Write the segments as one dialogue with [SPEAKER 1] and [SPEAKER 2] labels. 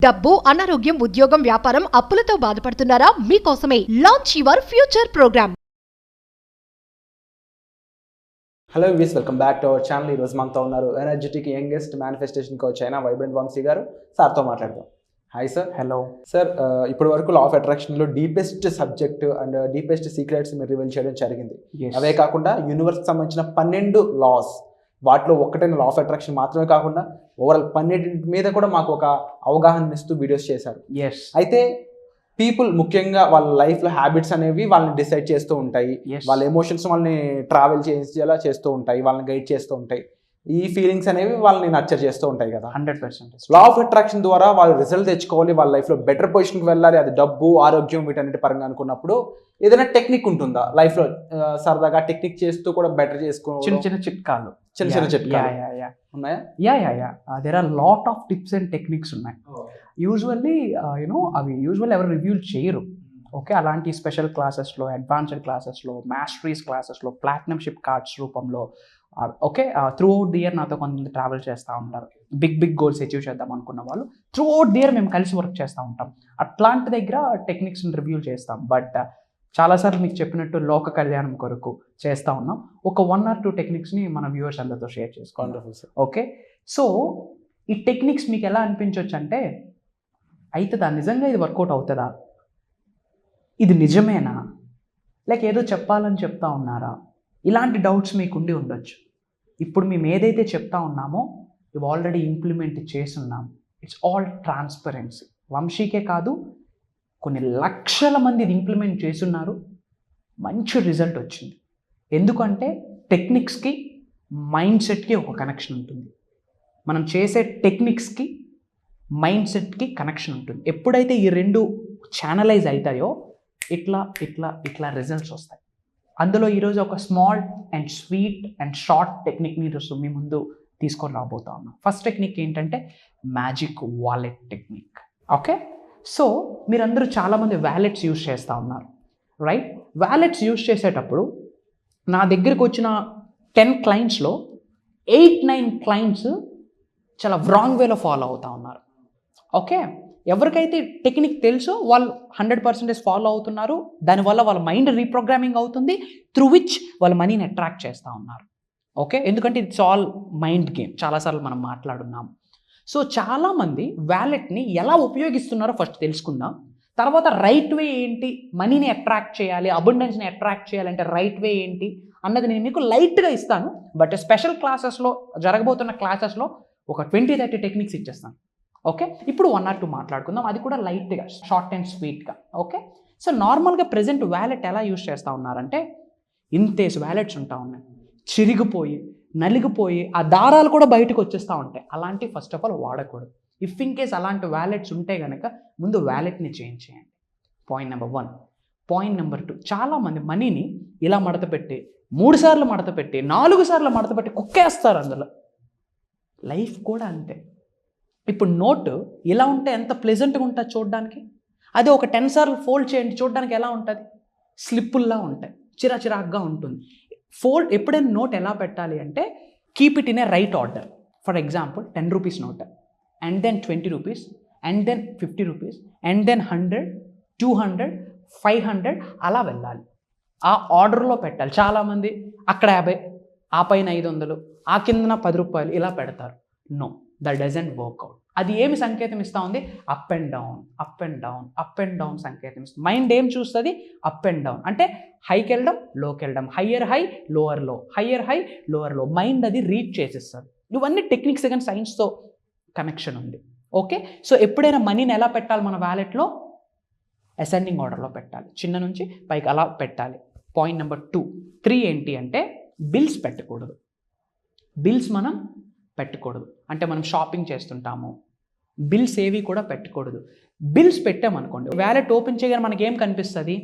[SPEAKER 1] డబ్బు, అనారోగ్యం, ఉద్యోగం, వ్యాపారం, అప్పులతో బాధపడుతున్నారా? మీకోసమే launch your future programme.
[SPEAKER 2] Hello విస్, welcome back to our channel. ఈరోజు మనతో ఉన్నారు ఎనర్జెటిక్ యంగెస్ట్ మేనిఫెస్టేషన్ కోచ్ అయిన వైబ్రెంట్ వంశీ గారు. సార్తో మాట్లాడదాం. Hi sir.
[SPEAKER 3] హలో
[SPEAKER 2] సార్, ఇప్పటి వరకు లా ఆఫ్ అట్రాక్షన్లో deepest subject and deepest secrets మీరు రివీల్ చేయడం జరిగింది. అవే కాకుండా యూనివర్స్కి సంబంధించిన 12 లాస్, వాటిలో ఒక్కటైన లా ఆఫ్ అట్రాక్షన్ మాత్రమే కాకుండా ఓవరాల్ 12 మీద కూడా మాకు ఒక అవగాహన ఇస్తూ వీడియోస్ చేశారు. అయితే పీపుల్ ముఖ్యంగా వాళ్ళ లైఫ్లో హ్యాబిట్స్ అనేవి వాళ్ళని డిసైడ్ చేస్తూ ఉంటాయి. వాళ్ళ ఎమోషన్స్ వాళ్ళని ట్రావెల్ చేసేలా చేస్తూ ఉంటాయి, వాళ్ళని గైడ్ చేస్తూ ఉంటాయి. ఈ ఫీలింగ్స్ అనేవి వాళ్ళని నర్చర్ చేస్తూ ఉంటాయి కదా.
[SPEAKER 3] 100%
[SPEAKER 2] లా ఆఫ్ అట్రాక్షన్ ద్వారా వాళ్ళు రిజల్ట్ తెచ్చుకోవాలి, వాళ్ళ లైఫ్లో బెటర్ పొజిషన్కి వెళ్ళాలి, అది డబ్బు, ఆరోగ్యం, వీటన్నిటి పరంగా అనుకున్నప్పుడు ఏదైనా టెక్నిక్ ఉంటుందా లైఫ్లో? సరదాగా టెక్నిక్ చేస్తూ కూడా బెటర్ చేసుకో
[SPEAKER 3] చిన్న చిట్కాలు
[SPEAKER 2] ఉన్నాయా?
[SPEAKER 3] There are lot of tips and techniques ఉన్నాయి. యూజువల్లీ అవి ఎవరు రివ్యూ చేయరు. ఓకే, అలాంటి స్పెషల్ క్లాసెస్లో, అడ్వాన్స్డ్ క్లాసెస్లో, మాస్టరీస్ క్లాసెస్లో, ప్లాటినమ్షిప్ కార్డ్స్ రూపంలో, okay, through out the year నాతో కొంతమంది ట్రావెల్ చేస్తూ ఉంటారు. బిగ్ గోల్స్ అచీవ్ చేద్దాం అనుకున్న వాళ్ళు త్రూ అవుట్ ది ఇయర్ మేము కలిసి వర్క్ చేస్తూ ఉంటాం. అట్లాంటి దగ్గర టెక్నిక్స్ని రివ్యూ చేస్తాం. బట్ చాలాసార్లు మీకు చెప్పినట్టు లోక కళ్యాణం కొరకు చేస్తూ ఉన్నాం. ఒక 1 or 2 టెక్నిక్స్ని మన వ్యూవర్స్ అందరితో షేర్ చేసుకోండి. ఓకే, సో ఈ టెక్నిక్స్ మీకు ఎలా అనిపించవచ్చు అంటే, అవుతుందా, నిజంగా ఇది వర్కౌట్ అవుతుందా, ఇది నిజమేనా, లేక ఏదో చెప్పాలని చెప్తా ఉన్నారా, ఇలాంటి డౌట్స్ మీకు ఉండి ఉండొచ్చు. ఇప్పుడు మేము ఏదైతే చెప్తా ఉన్నామో ఇవి ఆల్రెడీ ఇంప్లిమెంట్ చేస్తున్నాం. It's all transparency. వంశీకే కాదు, కొన్ని లక్షల మంది ఇది ఇంప్లిమెంట్ చేస్తున్నారు. మంచి రిజల్ట్ వచ్చింది. ఎందుకంటే టెక్నిక్స్కి, మైండ్ సెట్కి ఒక కనెక్షన్ ఉంటుంది. మనం చేసే టెక్నిక్స్కి, మైండ్ సెట్కి కనెక్షన్ ఉంటుంది. ఎప్పుడైతే ఈ రెండు ఛానలైజ్ అవుతాయో ఇట్లా రిజల్ట్స్ వస్తాయి. అందులో ఈరోజు ఒక small and sweet and short టెక్నిక్ని మీ ముందు తీసుకొని రాబోతా ఉన్నాం. ఫస్ట్ టెక్నిక్ ఏంటంటే magic wallet technique. Okay, so మీరందరూ చాలామంది వ్యాలెట్స్ యూజ్ చేస్తూ ఉన్నారు, రైట్? వ్యాలెట్స్ యూజ్ చేసేటప్పుడు నా దగ్గరకు వచ్చిన 10 క్లయింట్స్లో 8-9 క్లయింట్స్ చాలా రాంగ్ వేలో ఫాలో అవుతూ ఉన్నారు. ఓకే, ఎవరికైతే టెక్నిక్ తెలుసో వాళ్ళు 100% ఫాలో అవుతున్నారు. దానివల్ల వాళ్ళ మైండ్ రీప్రోగ్రామింగ్ అవుతుంది, త్రూ విచ్ వాళ్ళ మనీని అట్రాక్ట్ చేస్తూ ఉన్నారు. ఓకే, ఎందుకంటే ఇట్స్ ఆల్ మైండ్ గేమ్. చాలాసార్లు మనం మాట్లాడున్నాం. సో చాలామంది వ్యాలెట్ని ఎలా ఉపయోగిస్తున్నారో ఫస్ట్ తెలుసుకుందాం. తర్వాత రైట్ వే ఏంటి, మనీని అట్రాక్ట్ చేయాలి, అబండెన్స్ని అట్రాక్ట్ చేయాలంటే రైట్ వే ఏంటి అన్నది నేను మీకు లైట్గా ఇస్తాను. బట్ స్పెషల్ క్లాసెస్లో, జరగబోతున్న క్లాసెస్లో ఒక 20-30 టెక్నిక్స్ ఇచ్చేస్తాను. ఓకే, ఇప్పుడు 1 or 2 మాట్లాడుకుందాం, అది కూడా లైట్గా, షార్ట్ అండ్ స్వీట్గా. ఓకే, సో నార్మల్గా ప్రెజెంట్ వ్యాలెట్ ఎలా యూజ్ చేస్తూ ఉన్నారంటే, ఇంతేసి వ్యాలెట్స్ ఉంటా ఉన్నాయి, చిరిగిపోయి నలిగిపోయి ఆ దారాలు కూడా బయటకు వచ్చేస్తూ ఉంటాయి. అలాంటి ఫస్ట్ ఆఫ్ ఆల్ వాడకూడదు. ఇఫ్ ఇన్ కేస్ అలాంటి వ్యాలెట్స్ ఉంటే కనుక ముందు వ్యాలెట్ని చేంజ్ చేయండి. Point number 1. పాయింట్ నెంబర్ 2, చాలామంది మనీని ఇలా మడత పెట్టి 3 సార్లు మడత పెట్టి 4 సార్లు మడత పెట్టి కుక్కేస్తారు. అందులో లైఫ్ కూడా అంతే. ఇప్పుడు నోటు ఇలా ఉంటే ఎంత ప్లెజెంట్గా ఉంటుంది చూడడానికి. అదే ఒక 10 సార్లు ఫోల్డ్ చేయండి, చూడడానికి ఎలా ఉంటుంది? స్లిప్పుల్లా ఉంటాయి, చిరాచిరాగ్గా ఉంటుంది. ఫోల్డ్ ఎప్పుడైనా నోట్ ఎలా పెట్టాలి అంటే, keep it in a right order. For example 10 rupees note, and then 20 rupees, and then 50 rupees, and then 100, 200, 500 అలా వెళ్ళాలి. ఆ ఆర్డర్లో పెట్టాలి. చాలామంది అక్కడ 50, ఆ పైన 500, ఆ కిందన 10 రూపాయలు ఇలా పెడతారు. No, that doesn't work out. అది ఏమి సంకేతం ఇస్తూ ఉంది? Up and down, up and down, up and down సంకేతం ఇస్తుంది. మైండ్ ఏం చూస్తుంది? అప్ అండ్ డౌన్ అంటే హైకి వెళ్ళడం, లోకి వెళ్ళడం, హయ్యర్ హై, లోవర్ లో, హయ్యర్ హై, లోవర్ లో. మైండ్ అది రీడ్ చేసేస్తుంది. ఇవన్నీ టెక్నిక్స్ కానీ సైన్స్తో కనెక్షన్ ఉంది. ఓకే, సో ఎప్పుడైనా మనీని ఎలా పెట్టాలి మన వ్యాలెట్లో? అసెండింగ్ ఆర్డర్లో పెట్టాలి, చిన్న నుంచి పైకి అలా పెట్టాలి. Point number 2. 3 ఏంటి అంటే, బిల్స్ పెట్టకూడదు. బిల్స్ మనం పెట్టకూడదు. అంటే మనం షాపింగ్ చేస్తుంటాము, బిల్స్ ఏవి కూడా పెట్టకూడదు. బిల్స్ పెట్టామనుకోండి, వ్యాలెట్ ఓపెన్ చేయగానే మనకి ఏం కనిపిస్తుంది?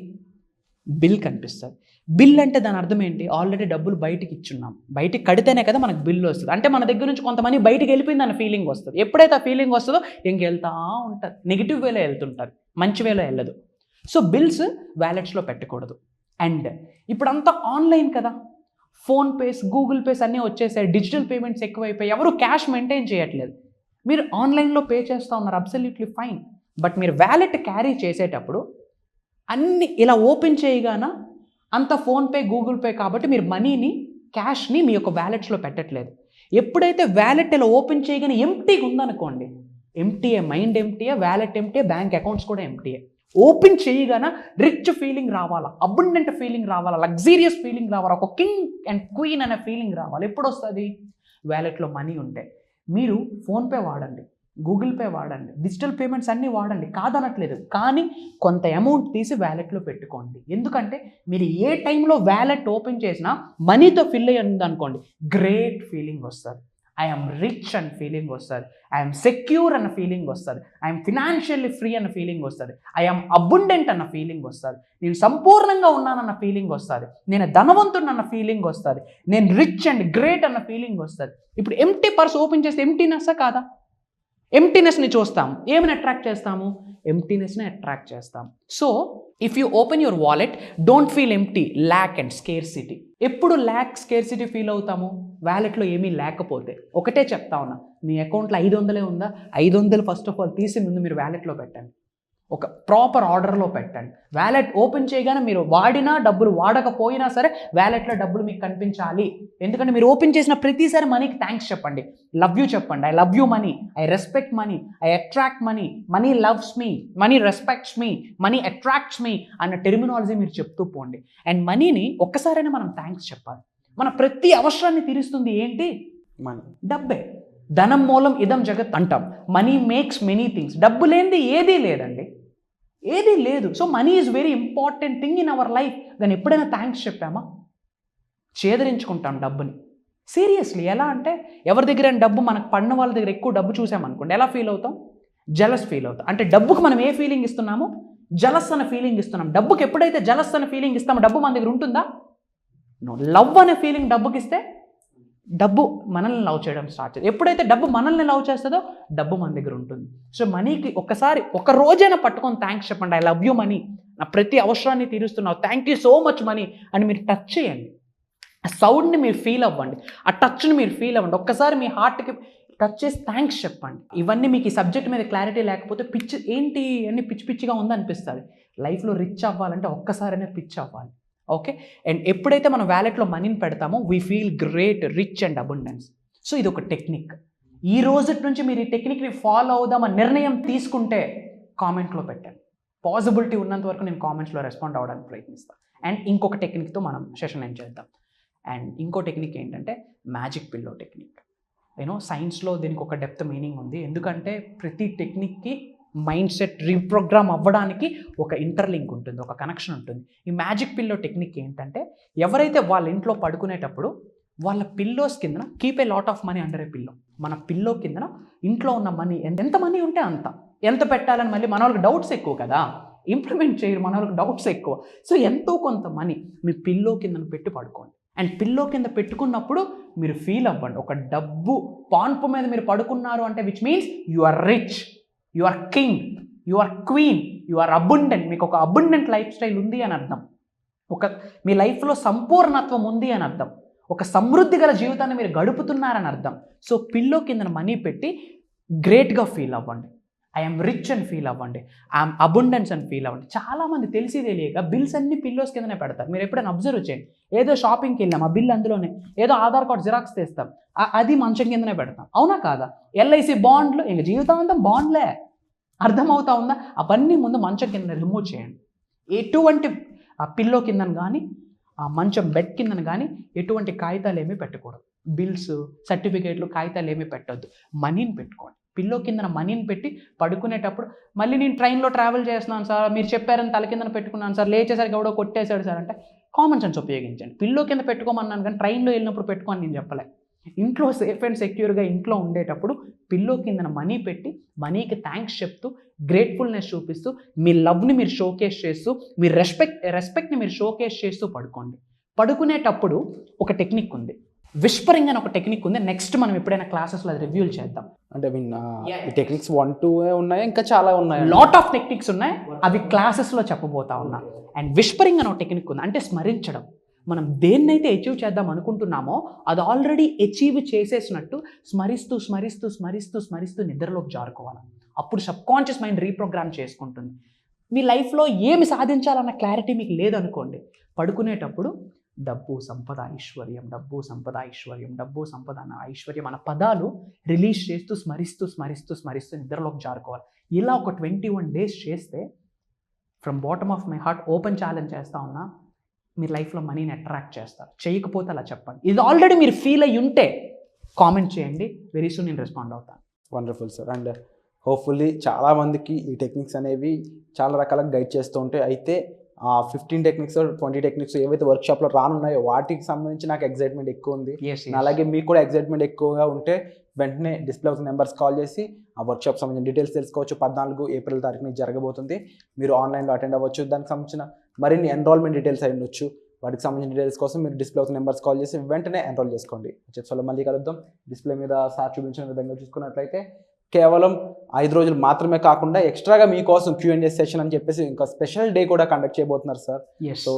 [SPEAKER 3] బిల్ కనిపిస్తుంది. బిల్ అంటే దాని అర్థం ఏంటి? ఆల్రెడీ డబ్బులు బయటికి ఇచ్చున్నాం, బయటికి కడితేనే కదా మనకు బిల్లు వస్తుంది. అంటే మన దగ్గర నుంచి కొంతమంది బయటికి వెళ్ళిపోయింది అన్న ఫీలింగ్ వస్తుంది. ఎప్పుడైతే ఆ ఫీలింగ్ వస్తుందో ఇంకెళ్తా ఉంటుంది, నెగిటివ్ వేలో వెళ్తుంటుంది, మంచి వేలో వెళ్ళదు. సో బిల్స్ వ్యాలెట్స్లో పెట్టకూడదు. అండ్ ఇప్పుడంతా ఆన్లైన్ కదా, ఫోన్పేస్, గూగుల్ పేస్ అన్నీ వచ్చేసాయి, డిజిటల్ పేమెంట్స్ ఎక్కువైపోయి ఎవరు క్యాష్ మెయింటైన్ చేయట్లేదు. మీరు ఆన్లైన్లో పే చేస్తూ ఉన్నారు, అబ్సల్యూట్లీ ఫైన్. బట్ మీరు వ్యాలెట్ క్యారీ చేసేటప్పుడు అన్ని ఇలా ఓపెన్ చేయగానే అంత ఫోన్పే, గూగుల్ పే కాబట్టి మీరు మనీని, క్యాష్ని మీ యొక్క వ్యాలెట్స్లో పెట్టట్లేదు. ఎప్పుడైతే వ్యాలెట్ ఇలా ఓపెన్ చేయగానే ఎంప్టీగా ఉందనుకోండి, ఎంప్టీయే, మైండ్ ఎంప్టీయే, వ్యాలెట్ ఎంప్టీయే, బ్యాంక్ అకౌంట్స్ కూడా ఎంప్టీయే. ఓపెన్ చేయగానే రిచ్ ఫీలింగ్ రావాలా, అబండెంట్ ఫీలింగ్ రావాలా, లగ్జీరియస్ ఫీలింగ్ రావాలా, ఒక కింగ్ అండ్ క్వీన్ అనే ఫీలింగ్ రావాలి. ఎప్పుడు వస్తుంది? వ్యాలెట్లో మనీ ఉంటే. మీరు ఫోన్పే వాడండి, గూగుల్ పే వాడండి, డిజిటల్ పేమెంట్స్ అన్నీ వాడండి, కాదనట్లేదు. కానీ కొంత అమౌంట్ తీసి వ్యాలెట్లో పెట్టుకోండి. ఎందుకంటే మీరు ఏ టైంలో వ్యాలెట్ ఓపెన్ చేసినా మనీతో ఫిల్ అయ్యింది అనుకోండి, గ్రేట్ ఫీలింగ్ వస్తుంది. ఐఎమ్ రిచ్ అన్న ఫీలింగ్ వస్తుంది, ఐఎమ్ సెక్యూర్ అన్న ఫీలింగ్ వస్తుంది, ఐఎమ్ ఫినాన్షియల్లీ ఫ్రీ అన్న ఫీలింగ్ వస్తుంది, ఐఎమ్ అబండెంట్ అన్న ఫీలింగ్ వస్తుంది, నేను సంపూర్ణంగా ఉన్నానన్న ఫీలింగ్ వస్తుంది, నేను ధనవంతుడు అన్న ఫీలింగ్ వస్తుంది, నేను రిచ్ అండ్ గ్రేట్ అన్న ఫీలింగ్ వస్తుంది. ఇప్పుడు ఎంప్టీ పర్స్ ఓపెన్ చేస్తే ఎంప్టీనెస్సా కాదా? ఎంప్టీనెస్ని చూస్తాం, ఏమని అట్రాక్ట్ చేస్తాము? ఎంప్టీనెస్ని అట్రాక్ట్ చేస్తాం. So if you open your wallet, don't feel empty, lakh and scarcity. ఎప్పుడు ల్యాక్, స్కేర్సిటీ ఫీల్ అవుతాము? వ్యాలెట్లో ఏమీ లేకపోతే. ఒకటే చెప్తా ఉన్నా, మీ అకౌంట్లో 500 ఉందా, 500 ఫస్ట్ ఆఫ్ ఆల్ తీసి ముందు మీరు వ్యాలెట్లో పెట్టండి, ఒక ప్రాపర్ ఆర్డర్లో పెట్టండి. వ్యాలెట్ ఓపెన్ చేయగానే మీరు వాడినా డబ్బులు, వాడకపోయినా సరే వ్యాలెట్లో డబ్బులు మీకు కనిపించాలి. ఎందుకంటే మీరు ఓపెన్ చేసిన ప్రతిసారి మనీకి థ్యాంక్స్ చెప్పండి, లవ్ యూ చెప్పండి. I love you money, I respect money, I attract money, money loves me, money respects me, money attracts మీ అన్న టెర్మినాలజీ మీరు చెప్తూ పోండి. అండ్ మనీని ఒక్కసారైనా మనం థ్యాంక్స్ చెప్పాలి. మన ప్రతి అవసరాన్ని తీరుస్తుంది ఏంటి?
[SPEAKER 2] మనీ.
[SPEAKER 3] డబ్బే. ధనం మూలం ఇదం జగత్ అంటాం. Money makes many things. డబ్బు లేనిది ఏదీ లేదండి, ఏదీ లేదు. So money is very important thing in our life. దాన్ని ఎప్పుడైనా థ్యాంక్స్ చెప్పామా? చేదరించుకుంటాం డబ్బుని. సీరియస్లీ. ఎలా అంటే ఎవరి దగ్గర డబ్బు, మనకు పడిన వాళ్ళ దగ్గర ఎక్కువ డబ్బు చూసామనుకోండి, ఎలా ఫీల్ అవుతాం? జలస్ ఫీల్ అవుతాం. అంటే డబ్బుకు మనం ఏ ఫీలింగ్ ఇస్తున్నాము? జలస్ అనే ఫీలింగ్ ఇస్తున్నాం. డబ్బుకి ఎప్పుడైతే జలస్ అనే ఫీలింగ్ ఇస్తామో డబ్బు మన దగ్గర ఉంటుందా? నో. లవ్ అనే ఫీలింగ్ డబ్బుకి ఇస్తే డబ్బు మనల్ని లవ్ చేయడం స్టార్ట్ చేస్తుంది. ఎప్పుడైతే డబ్బు మనల్ని లవ్ చేస్తుందో డబ్బు మన దగ్గర ఉంటుంది. సో మనీకి ఒక్కసారి, ఒక రోజైనా పట్టుకొని థ్యాంక్స్ చెప్పండి. ఐ లవ్ యూ మనీ, నా ప్రతి అవసరాన్ని తీరుస్తున్నావు, thank you so much money అని మీరు టచ్ చేయండి. ఆ సౌండ్ని మీరు ఫీల్ అవ్వండి, ఆ టచ్ని మీరు ఫీల్ అవ్వండి. ఒక్కసారి మీ హార్ట్కి టచ్ చేసి థ్యాంక్స్ చెప్పండి. ఇవన్నీ మీకు ఈ సబ్జెక్ట్ మీద క్లారిటీ లేకపోతే పిచ్చి ఏంటి అన్ని పిచ్చి పిచ్చిగా ఉందనిపిస్తుంది. లైఫ్లో రిచ్ అవ్వాలంటే ఒక్కసారైనా పిచ్ అవ్వాలి. ఓకే. అండ్ ఎప్పుడైతే మనం వ్యాలెట్లో మనీని పెడతామో we feel great, rich and abundance. So ఇది ఒక టెక్నిక్. ఈ రోజు నుంచి మీరు ఈ టెక్నిక్ని ఫాలో అవుదామని నిర్ణయం తీసుకుంటే కామెంట్లో పెట్టండి. పాసిబిలిటీ ఉన్నంత వరకు నేను కామెంట్స్లో రెస్పాండ్ అవ్వడానికి ప్రయత్నిస్తాను. అండ్ ఇంకొక టెక్నిక్తో మనం సెషన్ ఎండ్ చేద్దాం. అండ్ ఇంకో టెక్నిక్ ఏంటంటే మ్యాజిక్ పిల్లో టెక్నిక్. సైన్స్లో దీనికి ఒక డెప్త్ మీనింగ్ ఉంది. ఎందుకంటే ప్రతి టెక్నిక్కి మైండ్ సెట్ రీప్రోగ్రామ్ అవ్వడానికి ఒక ఇంటర్లింక్ ఉంటుంది, ఒక కనెక్షన్ ఉంటుంది. ఈ మ్యాజిక్ పిల్లో టెక్నిక్ ఏంటంటే, ఎవరైతే వాళ్ళ ఇంట్లో పడుకునేటప్పుడు వాళ్ళ పిల్లోస్ కిందన keep a lot of money under A pillow. మన పిల్లో కిందన ఇంట్లో ఉన్న మనీ ఎంత మనీ ఉంటే అంత, ఎంత పెట్టాలని మళ్ళీ మన వాళ్ళకి డౌట్స్ ఎక్కువ కదా, ఇంప్లిమెంట్ చేయరు, మన వాళ్ళకి డౌట్స్ ఎక్కువ. సో ఎంతో కొంత మనీ మీ పిల్లో కిందన పెట్టి పడుకోండి. అండ్ పిల్లో కింద పెట్టుకున్నప్పుడు మీరు ఫీల్ అవ్వండి, ఒక డబ్బు పాన్పు మీద మీరు పడుకున్నారు అంటే which means you are rich, you are king, you are queen, you are abundant. మీకు ఒక అబండెంట్ లైఫ్ స్టైల్ ఉంది అని అర్థం. మీ లైఫ్లో సంపూర్ణత్వం ఉంది అని అర్థం. ఒక సమృద్ధి గల జీవితాన్ని మీరు గడుపుతున్నారని అర్థం. సో పిల్లో కింద మనీ పెట్టి గ్రేట్గా ఫీల్ అవ్వండి. ఐఎమ్ రిచ్ అని ఫీల్ అవ్వండి, ఐఎమ్ అబండెన్స్ అని ఫీల్ అవ్వండి. చాలామంది తెలిసి తెలియక బిల్స్ అన్ని పిల్లోస్ కిందనే పెడతారు. మీరు ఎప్పుడైనా అబ్జర్వ్ చేయండి. ఏదో షాపింగ్కి వెళ్ళాం, ఆ బిల్ అందులోనే, ఏదో ఆధార్ కార్డ్ జిరాక్స్ తెస్తాం, అది మంచం కిందనే పెడతాం. అవునా కాదా? ఎల్ఐసి బాండ్లు, ఇంక జీవితాంతం బాండ్లే. అర్థమవుతా ఉందా? అవన్నీ ముందు మంచం కింద రిమూవ్ చేయండి. ఎటువంటి ఆ పిల్లో కిందను కానీ, ఆ మంచం బెడ్ కిందను కానీ ఎటువంటి కాగితాలు ఏమీ పెట్టకూడదు. బిల్స్, సర్టిఫికేట్లు, కాగితాలు ఏమీ పెట్టద్దు. మనీని పెట్టుకోండి. పిల్లో కిందన మనీని పెట్టి పడుకునేటప్పుడు, మళ్ళీ నేను ట్రైన్లో ట్రావెల్ చేస్తున్నాను సార్, మీరు చెప్పారని తల కిందన పెట్టుకున్నాను సార్, లేచేసరికి ఎవడో కొట్టేశాడు సార్ అంటే కామన్ సెన్స్ ఉపయోగించండి. పిల్లో కింద పెట్టుకోమన్నాను కానీ ట్రైన్లో వెళ్ళినప్పుడు పెట్టుకోని నేను చెప్పలే. ఇంట్లో సేఫ్ అండ్ సెక్యూర్గా ఇంట్లో ఉండేటప్పుడు పిల్లో కిందన మనీ పెట్టి మనీకి థ్యాంక్స్ చెప్తూ, గ్రేట్ఫుల్నెస్ చూపిస్తూ, మీ లవ్ని మీరు షోకేస్ చేస్తూ, మీ రెస్పెక్ట్ని మీరు షోకేస్ చేస్తూ పడుకోండి. పడుకునేటప్పుడు ఒక టెక్నిక్ ఉంది, విస్పరింగ్ అని ఒక టెక్నిక్ ఉంది. నెక్స్ట్ మనం ఎప్పుడైనా క్లాసెస్లో అది రివ్యూలు చేద్దాం.
[SPEAKER 2] అంటే టెక్నిక్స్ 1-2 ఉన్నాయి, ఇంకా చాలా ఉన్నాయి,
[SPEAKER 3] లాట్ ఆఫ్ టెక్నిక్స్ ఉన్నాయి, అవి క్లాసెస్లో చెప్పబోతా ఉన్నా. అండ్ విస్పరింగ్ అని ఒక టెక్నిక్ ఉంది, అంటే స్మరించడం. మనం దేన్నైతే అచీవ్ చేద్దాం అనుకుంటున్నామో అది ఆల్రెడీ అచీవ్ చేసేసినట్టు స్మరిస్తూ స్మరిస్తూ స్మరిస్తూ స్మరిస్తూ నిద్రలోకి జారుకోవాలి. అప్పుడు సబ్కాన్షియస్ మైండ్ రీప్రోగ్రామ్ చేసుకుంటుంది. మీ లైఫ్లో ఏమి సాధించాలన్న క్లారిటీ మీకు లేదనుకోండి, పడుకునేటప్పుడు డబ్బు సంపద ఐశ్వర్యం, డబ్బు సంపద ఐశ్వర్యం, డబ్బు సంపద ఐశ్వర్యం అన్న పదాలు రిలీజ్ చేస్తూ స్మరిస్తూ స్మరిస్తూ స్మరిస్తూ నిద్రలోకి జారుకోవాలి. ఇలా ఒక 21 days చేస్తే from bottom of my heart open challenge చేస్తా ఉన్నా, మీరు లైఫ్లో మనీని అట్రాక్ట్ చేస్తారు. చేయకపోతే అలా చెప్పండి. ఇది ఆల్రెడీ మీరు ఫీల్ అయ్యి ఉంటే కామెంట్ చేయండి, వెరీ సూన్ నేను రెస్పాండ్ అవుతాను.
[SPEAKER 2] Wonderful sir. అండ్ హోప్ఫుల్లీ చాలామందికి ఈ టెక్నిక్స్ అనేవి చాలా రకాలుగా గైడ్ చేస్తూ ఉంటాయి. అయితే 15 టెక్నిక్స్ 20 టెక్నిక్స్ ఏవైతే వర్క్షాప్లో రానున్నాయో వాటికి సంబంధించి నాకు ఎగ్జైట్మెంట్ ఎక్కువ ఉంది. అలాగే మీకు కూడా ఎగ్జైట్మెంట్ ఎక్కువగా ఉంటే వెంటనే డిస్ప్లే అవుతున్న నెంబర్స్ కాల్ చేసి ఆ వర్క్షాప్ సంబంధించిన డీటెయిల్స్ తెలుసుకోవచ్చు. 14 ఏప్రిల్ తారీఖున జరగబోతుంది. మీరు ఆన్లైన్లో అటెండ్ అవ్వచ్చు. దానికి సంబంధించిన మరిన్ని ఎన్రోల్మెంట్ డీటెయిల్స్ అయి ఉండొచ్చు. వాటికి సంబంధించిన డీటెయిల్స్ కోసం మీరు డిస్ప్లే అవుతున్న నెంబర్స్ కాల్ చేసి వెంటనే ఎన్రోల్ చేసుకోండి. చిప్స్లో మళ్ళీ కలుద్దాం. డిస్ప్లే మీద సార్ చూపించిన విధంగా చూసుకున్నట్లయితే కేవలం 5 రోజులు మాత్రమే కాకుండా ఎక్స్ట్రాగా మీకోసం Q&A సెషన్ అని చెప్పేసి ఇంకా స్పెషల్ డే కూడా కండక్ట్ చేయబోతున్నారు సార్. సో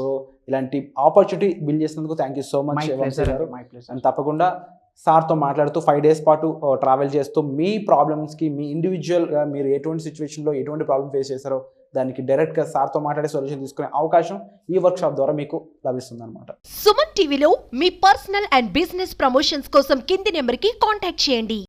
[SPEAKER 2] ఇలాంటి ఆపర్చునిటీ బిల్డ్ చేసినందుకు థ్యాంక్ యూ సో మచ్ గారు. అండ్ తప్పకుండా సార్తో మాట్లాడుతూ 5 days పాటు ట్రావెల్ చేస్తూ మీ ప్రాబ్లమ్స్కి మీ ఇండివిజువల్గా మీరు ఎటువంటి సిచ్యువేషన్లో ఎటువంటి ప్రాబ్లమ్ ఫేస్ చేశారో దానికి డైరెక్ట్గా సార్తో మాట్లాడే సొల్యూషన్ తీసుకునే అవకాశం ఈ వర్క్షాప్ ద్వారా మీకు లభిస్తుంది అనమాట.
[SPEAKER 1] సుమన్ టీవీలో మీ పర్సనల్ అండ్ బిజినెస్ ప్రమోషన్స్ కోసం కింది నెంబర్కి కాంటాక్ట్ చేయండి.